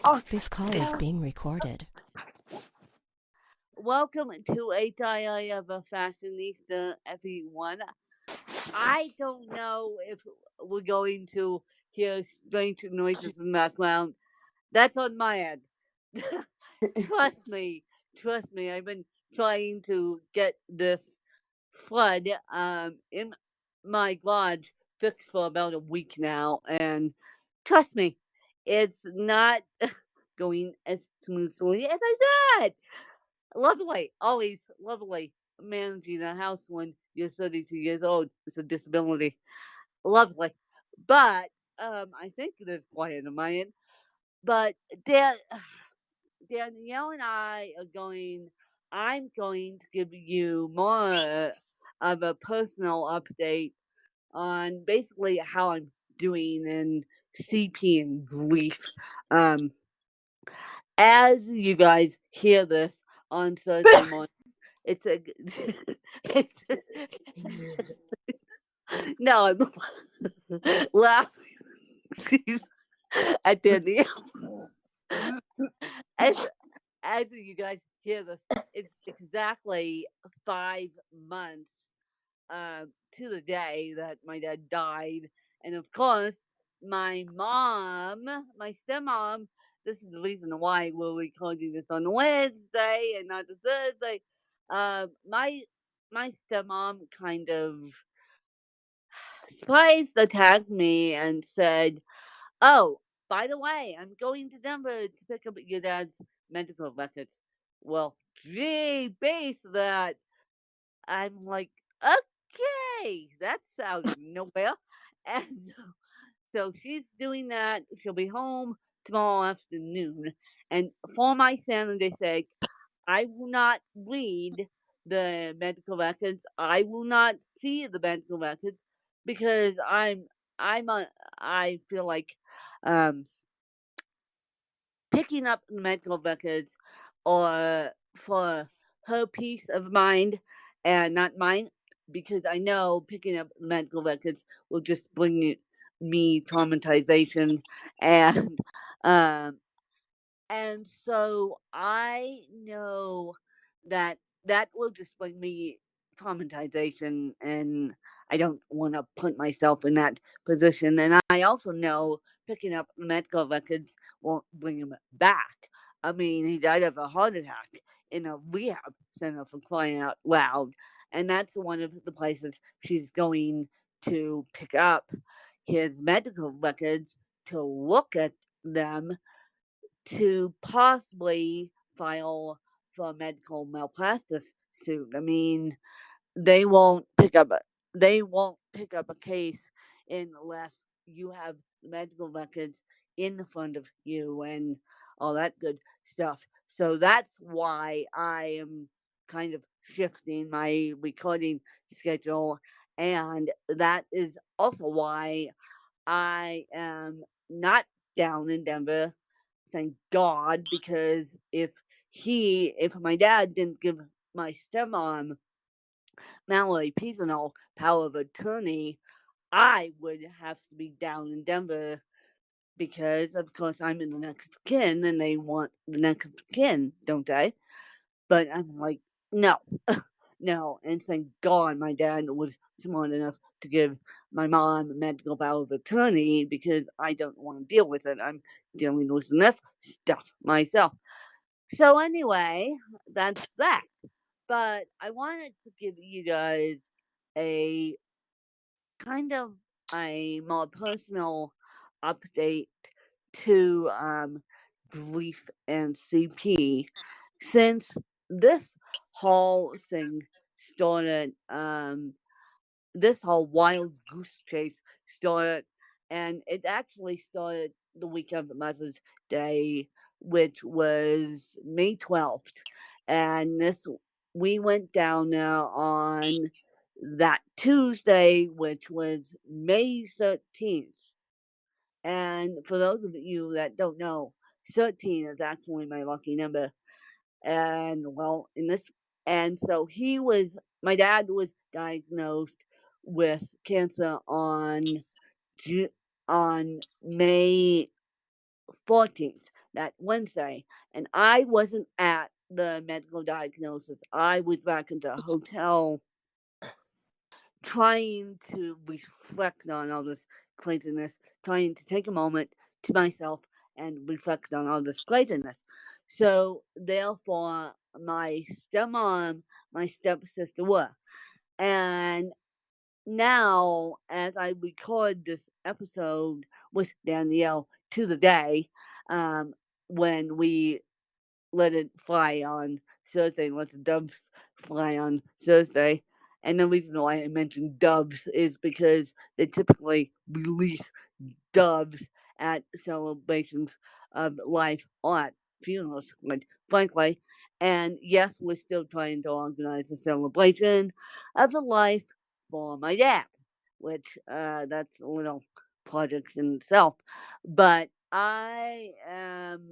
Oh, This call is being recorded. welcome to a diary of a fashionista, everyone. I don't know if we're going to hear strange noises in the background. That's on my end. trust me, trust me. I've been trying to get this flood in my garage fixed for about a week now, and trust me, it's not going as smoothly as I said. Lovely, always lovely managing a house when you're 32 years old with a disability. Lovely. But I think it is quiet on my end. But Dan, Danielle and I'm going to give you more of a personal update on basically how I'm doing in CP and grief. Um, as you guys hear this on Thursday morning, it's a it's no, I'm laughing at the as as you guys hear this, it's exactly 5 months to the day that my dad died, and of course, my mom, my stepmom. This is the reason why we're recording this on Wednesday and not the Thursday. My stepmom kind of surprised attacked me and said, "Oh, by the way, I'm going to Denver to pick up your dad's medical records." Well, gee, base that. I'm like, okay, that's out of nowhere. And so she's doing that. She'll be home tomorrow afternoon. And for my sanity sake, I will not read the medical records. I will not see the medical records because I'm a, I feel like um, picking up the medical records or for her peace of mind and not mine because I know picking up medical records will just bring me traumatization and um and so I know that that will just bring me traumatization, and I don't want to put myself in that position. And I also know picking up medical records won't bring him back. I mean, he died of a heart attack in a rehab center for crying out loud. And that's one of the places she's going to pick up his medical records to look at them to possibly file for a medical malpractice suit. I mean, they won't pick up a case unless you have medical records in front of you and all that good stuff. So that's why I am kind of shifting my recording schedule, and that is also why I am not down in Denver, thank God, because if my dad didn't give my stepmom Mallory Pisanol power of attorney, I would have to be down in Denver because, of course, I'm in the next of kin and they want the next of kin, don't they? But I'm like, no, no. And thank God my dad was smart enough to give my mom a medical power of attorney because I don't want to deal with it. I'm dealing with enough stuff myself. So, anyway, that's that. But I wanted to give you guys a kind of a more personal update to grief and CP since this whole thing started. This whole wild goose chase started, and it actually started the week of Mother's Day, which was May 12th. And this we went down there on that Tuesday, which was May 13th. And for those of you that don't know, 13 is actually my lucky number. And well, so my dad was diagnosed with cancer on May 14th. that Wednesday, and I wasn't at the medical diagnosis. I was back at the hotel trying to reflect on all this craziness, trying to take a moment to myself and reflect on all this craziness. So, therefore, my stepmom, my stepsister were. And now, as I record this episode with Danielle to the day, um, when we let it fly on Thursday, let the doves fly on Thursday. And the reason why I mentioned doves is because they typically release doves at celebrations of life or at funerals, quite frankly. And yes, we're still trying to organize a celebration of the life for my dad, which that's a little project in itself. But I am,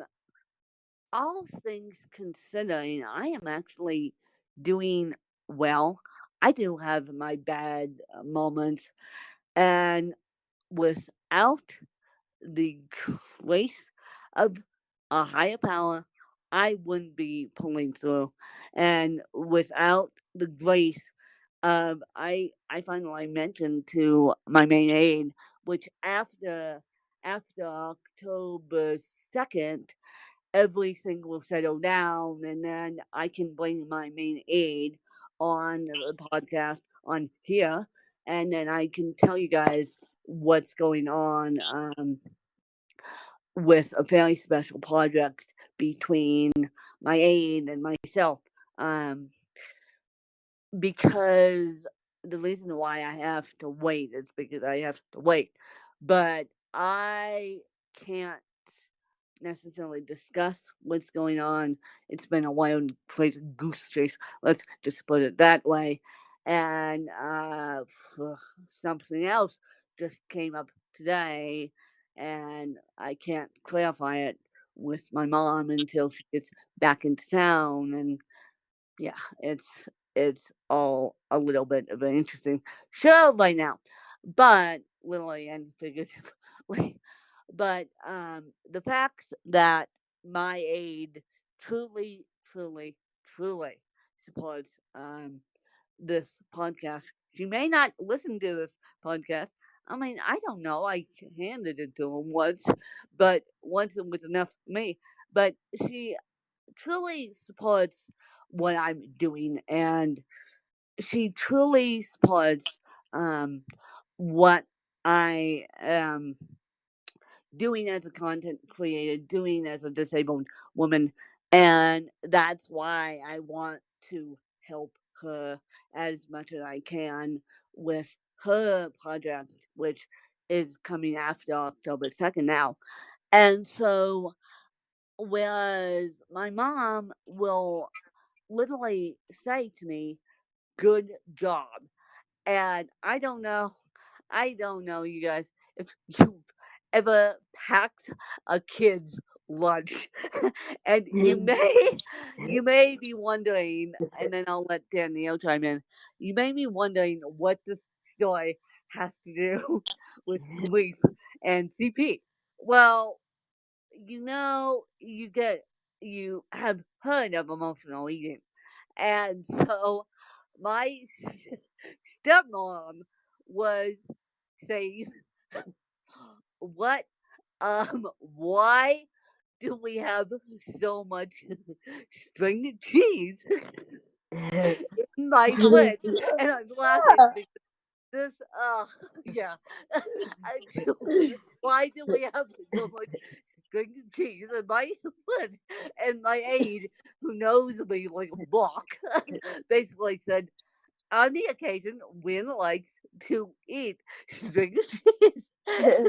all things considering, I am actually doing well. I do have my bad moments, and without the grace of a higher power, I wouldn't be pulling through. And without the grace of, I finally mentioned to my main aide, which after October 2nd, everything will settle down, and then I can bring my main aide on the podcast on here, and then I can tell you guys what's going on with a very special project between my aide and myself. Um, because the reason why I have to wait is because I have to wait, but I can't necessarily discuss what's going on. It's been a wild, crazy goose chase. Let's just put it that way. And something else just came up today, and I can't clarify it with my mom until she gets back into town. And yeah, it's all a little bit of an interesting show right now, but literally and figuratively. But the fact that my aide truly, truly, truly supports this podcast. She may not listen to this podcast. I mean, I don't know. I handed it to him once, but once it was enough for me. But she truly supports what I'm doing, and she truly supports um, what I am doing as a content creator, doing as a disabled woman, and that's why I want to help her as much as I can with her project, which is coming after October 2nd now. And so, whereas my mom will literally say to me, "Good job." And I don't know, you guys, if you ever packed a kid's lunch. And you may be wondering, and then I'll let Danielle chime in. You may be wondering what this story has to do with grief and CP. Well, you have heard of emotional eating. And so my stepmom was saying, "What? Why do we have so much string cheese in my fridge?" And I'm laughing because this, yeah. I why do we have so much string cheese in my fridge? And my aide, who knows me like a block, basically said, on the occasion, Win likes to eat string cheese.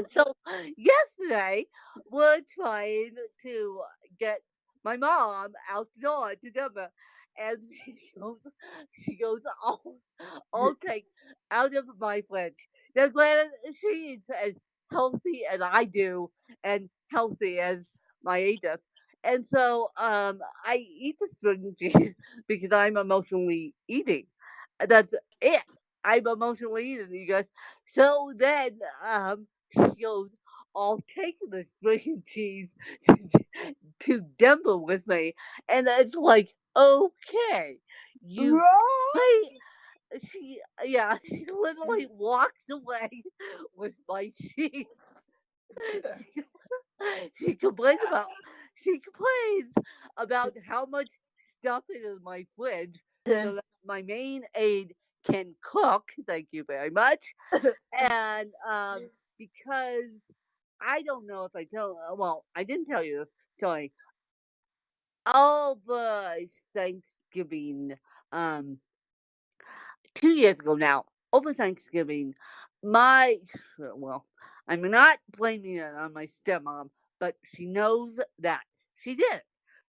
So yesterday, we're trying to get my mom out the door to dinner, and she goes, I'll take out of my fridge. Now, granted, she eats as healthy as I do, and healthy as my aide does. And so I eat the string cheese because I'm emotionally eating. That's it. I'm emotionally eating, you guys. So then she goes, I'll take the string cheese to Denver with me, and it's like, okay, you play. She literally walks away with my sheet. She complains about she complains about how much stuff is in my fridge so that my main aide can cook. Thank you very much. And because I don't know if I tell well, I didn't tell you this. Sorry. Over Thanksgiving, um, 2 years ago now, over Thanksgiving, my well, I'm not blaming it on my stepmom, but she knows that she did it.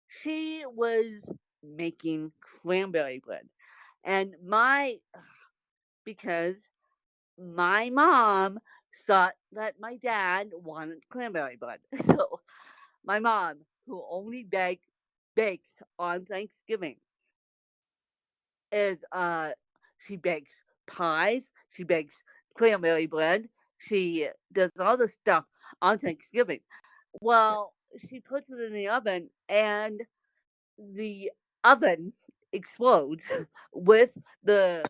She was making cranberry bread, and my because my mom thought that my dad wanted cranberry bread, so my mom, who only bakes on Thanksgiving, is she bakes pies, she bakes cranberry bread, she does all this stuff on Thanksgiving. Well, she puts it in the oven and the oven explodes with the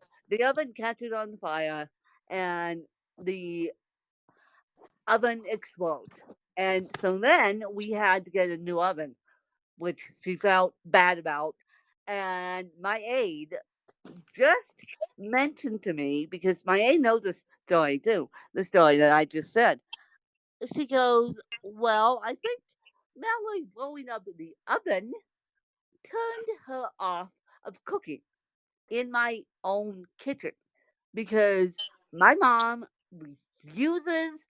oven catches on fire and the oven explodes. And so then we had to get a new oven, which she felt bad about. And my aide just mentioned to me, because my aide knows this story too, the story that I just said. She goes, well, I think Mallory blowing up the oven turned her off of cooking in my own kitchen because my mom refuses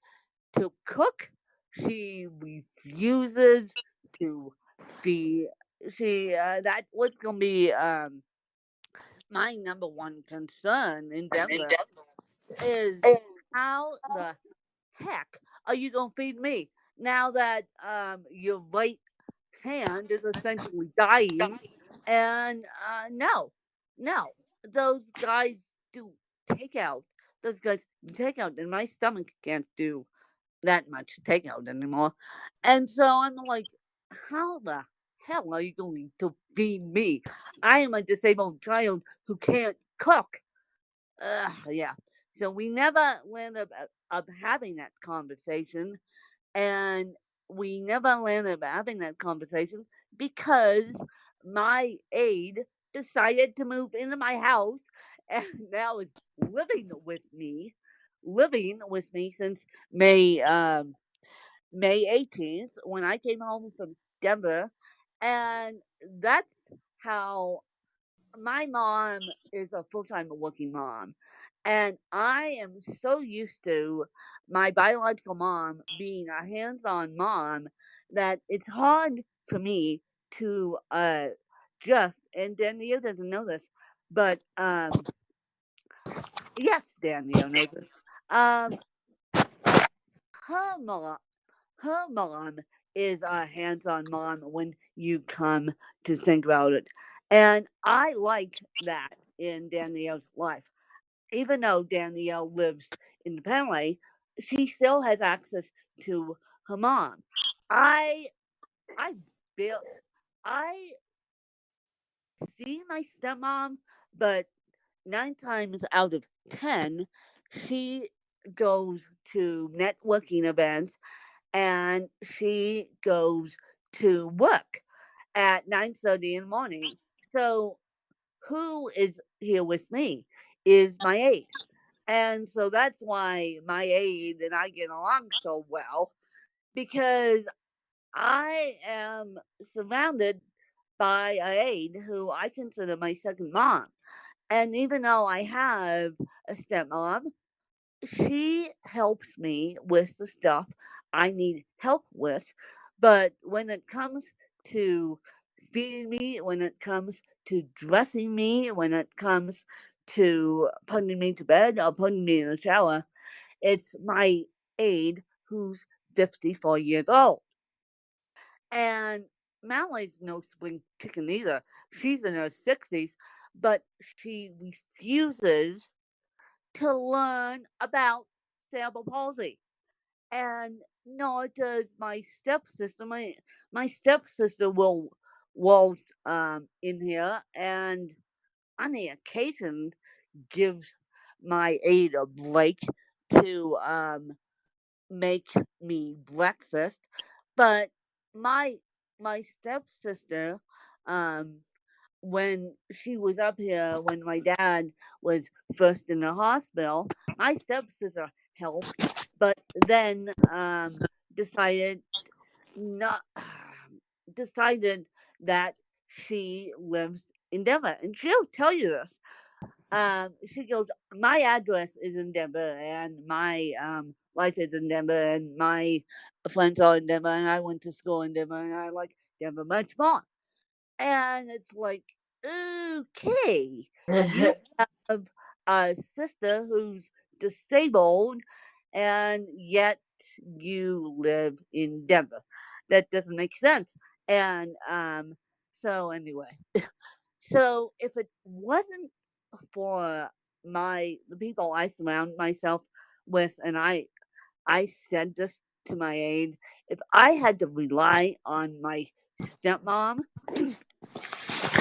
to cook. She refuses to be. That was gonna be my number one concern in Denver is how the heck are you gonna feed me now that your right hand is essentially dying? And no, no, those guys do takeout. Those guys do takeout, and my stomach can't do that much takeout anymore. And so I'm like, how the hell are you going to feed me? I am a disabled child who can't cook. Yeah. So we never landed up having that conversation, and we never landed up having that conversation because my aide decided to move into my house and now is living with me since May 18th when I came home from Denver, and that's how my mom is a full-time working mom, and I am so used to my biological mom being a hands-on mom that it's hard for me to just and Danielle doesn't know this, but yes, Danielle knows this. Um her mom her mom is a hands-on mom when you come to think about it. And I like that in Danielle's life. Even though Danielle lives independently, she still has access to her mom. I I built I see my stepmom, but 9 times out of 10, she goes to networking events and she goes to work at 9:30 in the morning. So who is here with me is my aide. And so that's why my aide and I get along so well because I am surrounded by a aide who I consider my second mom. And even though I have a stepmom, she helps me with the stuff I need help with. But when it comes to feeding me, when it comes to dressing me, when it comes to putting me to bed or putting me in the shower, it's my aide who's 54 years old. And Mallory's no spring chicken either. She's in her 60s, but she refuses to learn about cerebral palsy. And nor does my stepsister. My stepsister will in here, and on the occasion gives my aide a break to make me breakfast. But my my stepsister, um, when she was up here, when my dad was first in the hospital, my stepsister helped, but then decided not decided that she lives in Denver, and she'll tell you this. She goes, my address is in Denver, and my life is in Denver, and my friends are in Denver, and I went to school in Denver, and I like Denver much more. And it's like, okay, you have a sister who's disabled, and yet you live in Denver. That doesn't make sense. And so anyway, so if it wasn't for the people I surround myself with, and I said this to my aide, if I had to rely on my stepmom,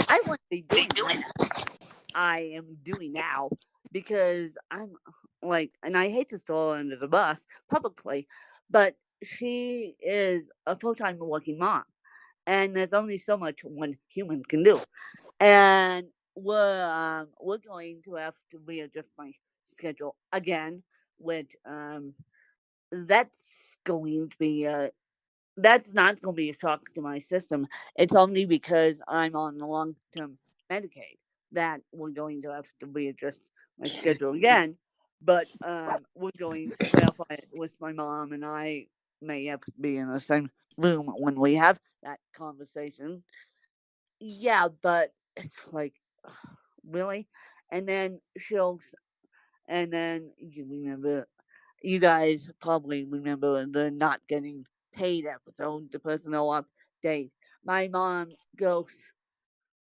I wouldn't be doing what I am doing now, because I'm like, and I hate to throw her under the bus publicly, but she is a full time working mom, and there's only so much one human can do. And we're going to have to readjust my schedule again, which that's going to be that's not going to be a shock to my system. It's only because I'm on the long term Medicaid that we're going to have to readjust my schedule again. But we're going to clarify it with my mom, and I may have to be in the same room when we have that conversation. Yeah, but it's like, really? And then and then you remember, you guys probably remember the not getting paid episode, the personnel update. My mom goes,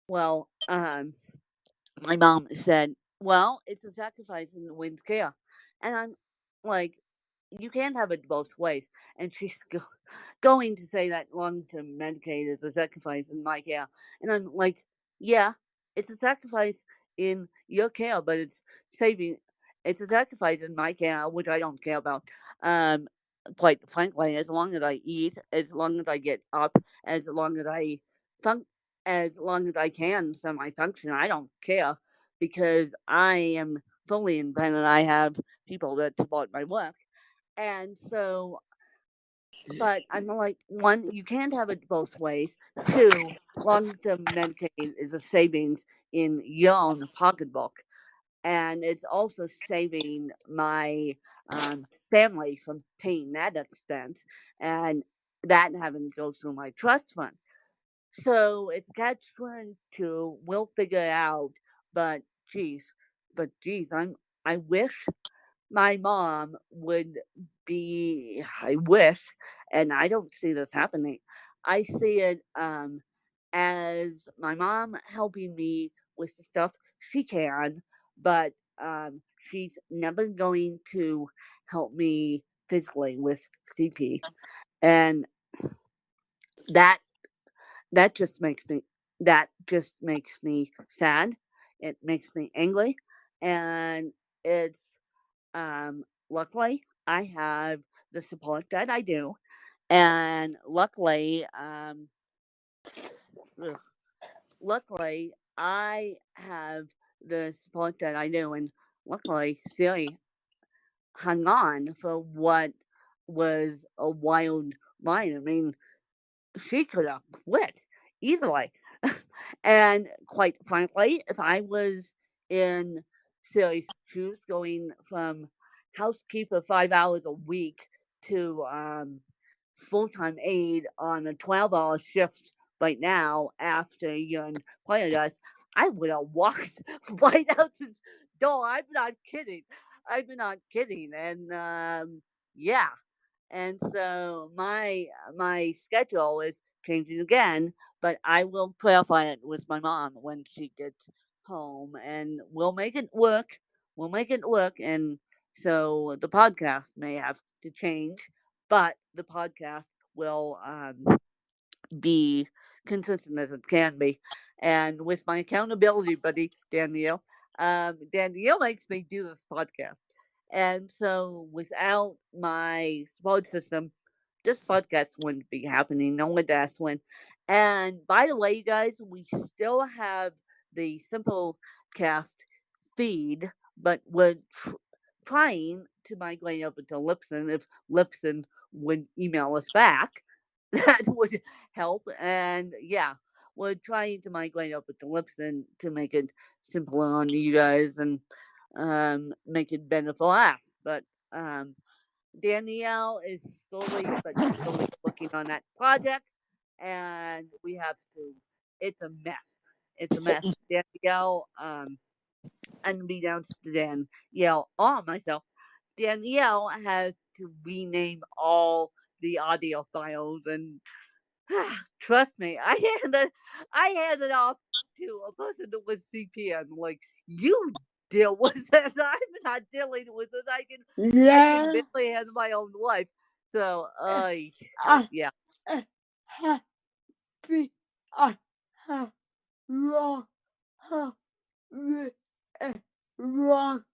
well, my mom said, well, it's a sacrifice in the wind's care. And I'm like, you can't have it both ways. And she's going to say that long term Medicaid is a sacrifice in my care. And I'm like, yeah, it's a sacrifice in your care, but saving, it's a sacrifice in my care, which I don't care about. Um, quite frankly, as long as I eat, as long as I get up, as long as I func- as long as I can semi function, I don't care, because I am fully independent. I have people that support my work. And so, but I'm like, one, you can't have it both ways. Two, long term Medicaid is a savings in your own pocketbook. And it's also saving my family from paying that expense, and that having to go through my trust fund. So it's catch 22. We'll figure it out. But geez, I wish my mom would be. I wish, and I don't see this happening. I see it as my mom helping me with the stuff she can, but she's never going to help me physically with CP, and that that just makes me that just makes me sad. It makes me angry, and it's luckily I have the support that I do, and ugh, luckily I have the support that I do, and luckily Siri hung on for what was a wild ride. I mean, she could have quit easily. And quite frankly, if I was in Sally's shoes, going from housekeeper 5 hours a week to full time aide on a 12-hour shift right now after you're in Paradise, I would have walked right out the door. I'm not kidding. I'm not kidding. And yeah, and so my schedule is changing again, but I will clarify it with my mom when she gets home, and we'll make it work. We'll make it work, and so the podcast may have to change, but the podcast will be consistent as it can be. And with my accountability buddy, Danielle, Danielle makes me do this podcast. And so without my support system, this podcast wouldn't be happening. No one asked when. And by the way, you guys, we still have the Simple Cast feed, but we're trying to migrate over to Lipson. If Lipson would email us back, that would help. And yeah, we're trying to migrate over to Lipson to make it simpler on you guys and make it better for us. But Danielle is slowly but surely working on that project, and we have to. It's a mess. It's a mess. Danielle, unbeknownst to Danielle or myself, Danielle has to rename all the audio files, and trust me, I handed off to a person with CPN. Like, you deal with this. I'm not dealing with it. I can Yeah. barely handle my own life. So, yeah. Happy. Wrong. Wrong.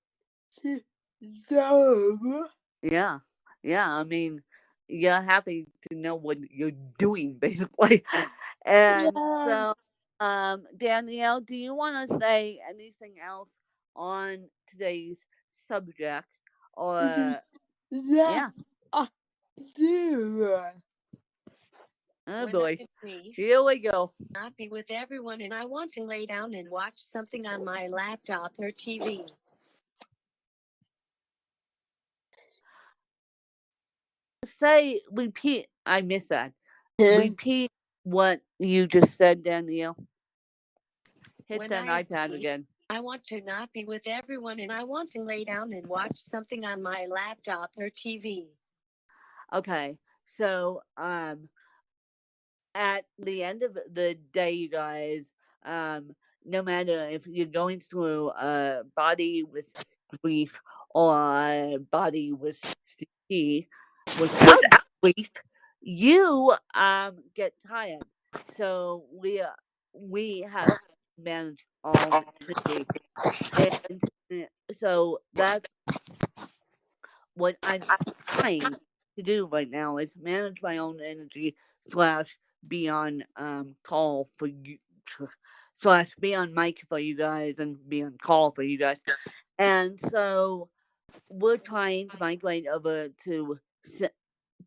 Yeah. Yeah. I mean, you're happy to know what you're doing, basically. And so, Danielle, do you want to say anything else on today's subject? Or, yeah. I do. Oh When boy. I'm grief, Here we go. not be with everyone, and I want to lay down and watch something on my laptop or TV. Repeat. I miss that. Repeat what you just said, Danielle. Hit When that I iPad grieve, again. I want to not be with everyone, and I want to lay down and watch something on my laptop or TV. Okay. So, at the end of the day, you guys, no matter if you're going through a body with grief or a body with CP, without grief, you get tired. So we have to manage all energy, and so that's what I'm trying to do right now is manage my own energy slash be on call for you slash be on mic for you guys and be on call for you guys. And so we're trying to migrate over to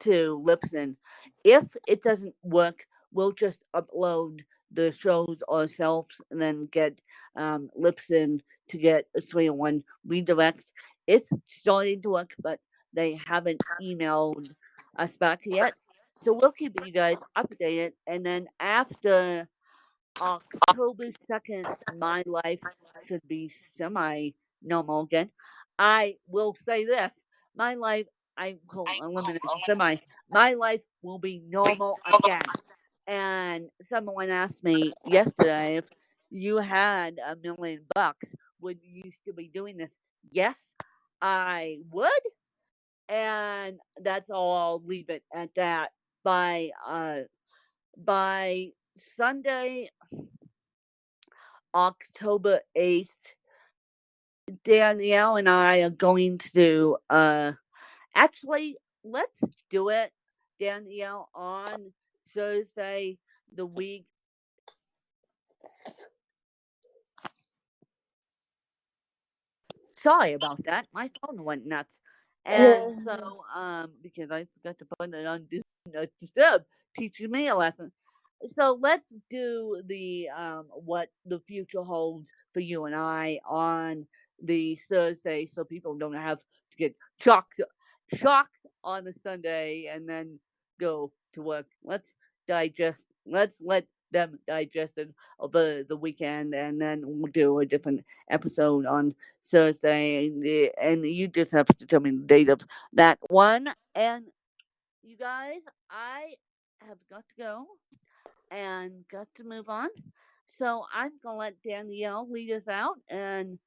Libsyn. If it doesn't work, we'll just upload the shows ourselves and then get Libsyn to get a 301 redirect. It's starting to work, but they haven't emailed us back yet. So we'll keep you guys updated. And then after October 2nd, my life should be semi normal again. I will say this my life, I will eliminate the semi, my life will be normal again. And someone asked me yesterday if you had $1,000,000, would you still be doing this? Yes, I would. And that's all I'll leave it at that. By Sunday, October 8th, Danielle and I are going to actually let's do it, Danielle, on Thursday the week. Sorry about that. My phone went nuts. And so because I forgot to put it on do not disturb, teaching me a lesson. So let's do the what the future holds for you and I on the Thursday, so people don't have to get shocks on the Sunday and then go to work. Let's digest. Let's let them digest it over the weekend, and then we'll do a different episode on Thursday. And you just have to tell me the date of that one. And you guys, I have got to go and got to move on. So I'm gonna let Danielle lead us out, and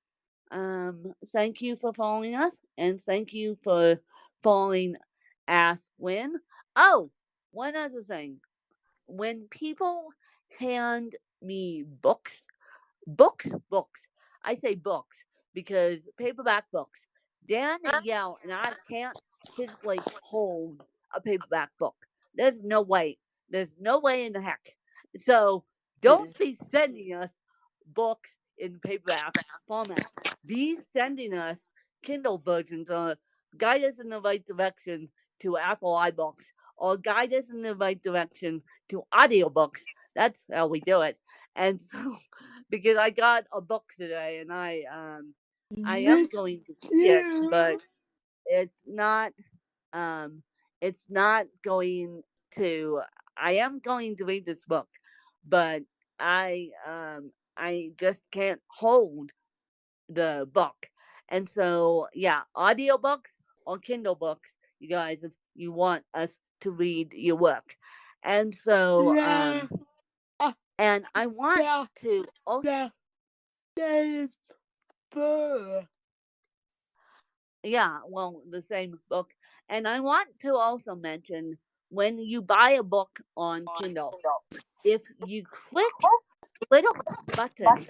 thank you for following us, and thank you for following Ask When. Oh, one other thing. When people hand me books, I say books because paperback books. Dan and Yell and I can't physically hold a paperback book. There's no way. There's no way in the heck. So don't be sending us books in paperback format. Be sending us Kindle versions or guide us in the right direction to Apple iBooks or guide us in the right direction to audiobooks. That's how we do it. And so because I got a book today and I am going to see it, but it's not um going to I am going to read this book, but I just can't hold the book. And so yeah, audiobooks or Kindle books, you guys, if you want us to read your work. And so Yeah. and I want Yeah. to also That is fur. yeah, well, the same book. And I want to also mention when you buy a book on Kindle, if you click the little button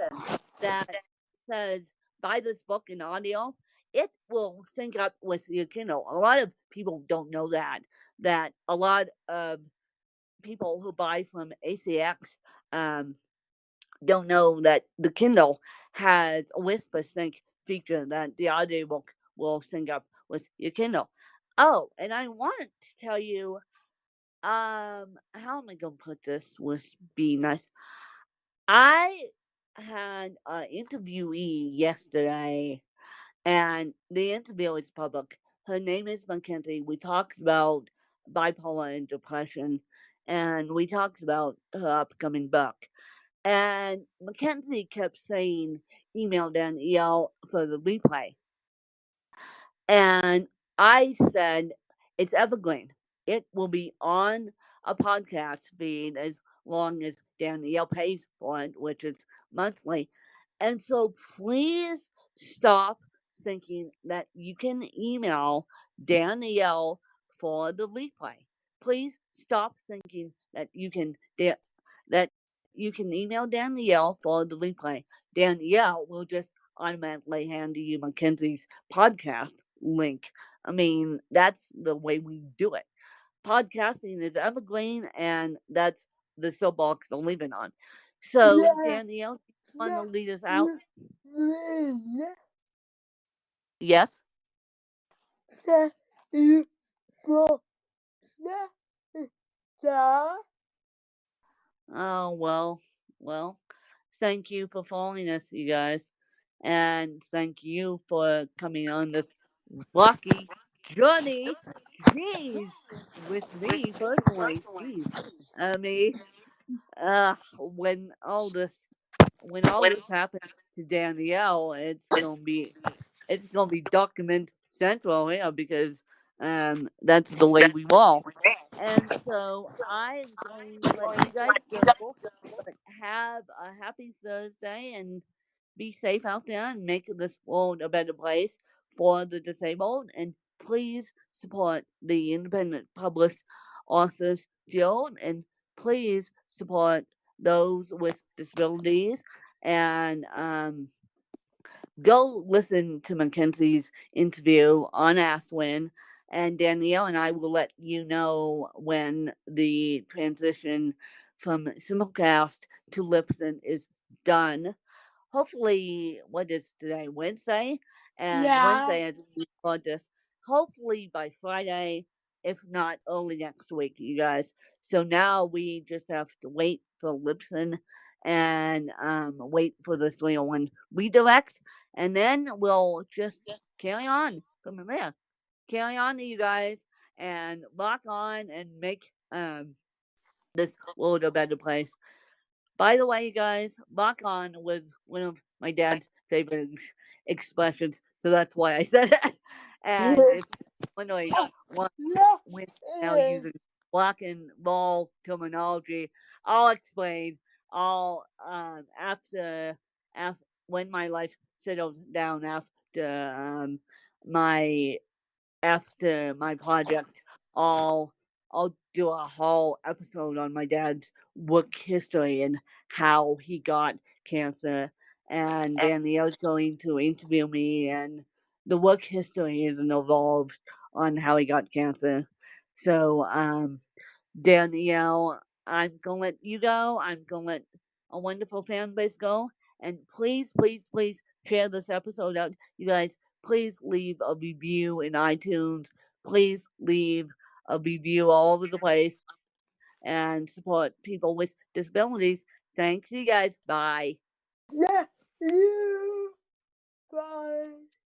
that says buy this book in audio, it will sync up with your Kindle. A lot of people don't know that a lot of people who buy from ACX don't know that the Kindle has a Whisper Sync feature that the audiobook will sync up with your Kindle. Oh, and I wanted to tell you, how am I gonna put this with being nice? I had an interviewee yesterday, and the interview is public. Her name is Mackenzie. We talked about bipolar and depression, and we talked about her upcoming book. And Mackenzie kept saying, email Danielle for the replay. And I said, it's evergreen. It will be on a podcast feed as long as Danielle pays for it, which is monthly. And so please stop thinking that you can email Danielle for the replay. Please stop thinking that you can that you can email Danielle for the replay. Danielle will just automatically hand you Mackenzie's podcast link. I mean, that's the way we do it. Podcasting is evergreen, and that's the soapbox I'm leaving on. So, Yeah. Danielle, you want to lead us out? Yeah. Yes? Yeah. Yeah. Oh, well, thank you for following us, you guys. And thank you for coming on this rocky journey. Jeez, with me personally. Jeez. I mean, when all this happens to Danielle, it's gonna be document central, yeah, because that's the way we roll. And so I'm going to let you guys go, but have a happy Thursday and be safe out there and make this world a better place for the disabled. And please support the independent published authors guild, and please support those with disabilities. And go listen to Mackenzie's interview on Ask When, and Danielle and I will let you know when the transition from Simplecast to Libsyn is done. Hopefully, what is today? Wednesday? And Yeah. Wednesday, as we record this, hopefully by Friday, if not early next week, you guys. So now we just have to wait for Libsyn and wait for the 301 redirects, and then we'll just carry on from there. Carry on, you guys, and lock on and make this world a better place. By the way, you guys, lock on was one of my dad's favorite expressions, so that's why I said it. And if wondering why we're now using rock and roll terminology, I'll explain. I'll after when my life settles down my after my project I'll do a whole episode on my dad's work history and how he got cancer. And Danielle's going to interview me, and the work history is involved on how he got cancer. So, Danielle, I'm gonna let you go. I'm gonna let a wonderful fan base go. And please, please, please share this episode out. You guys, please leave a review in iTunes. Please leave a review all over the place and support people with disabilities. Thanks, you guys. Bye. Yeah, you. Bye.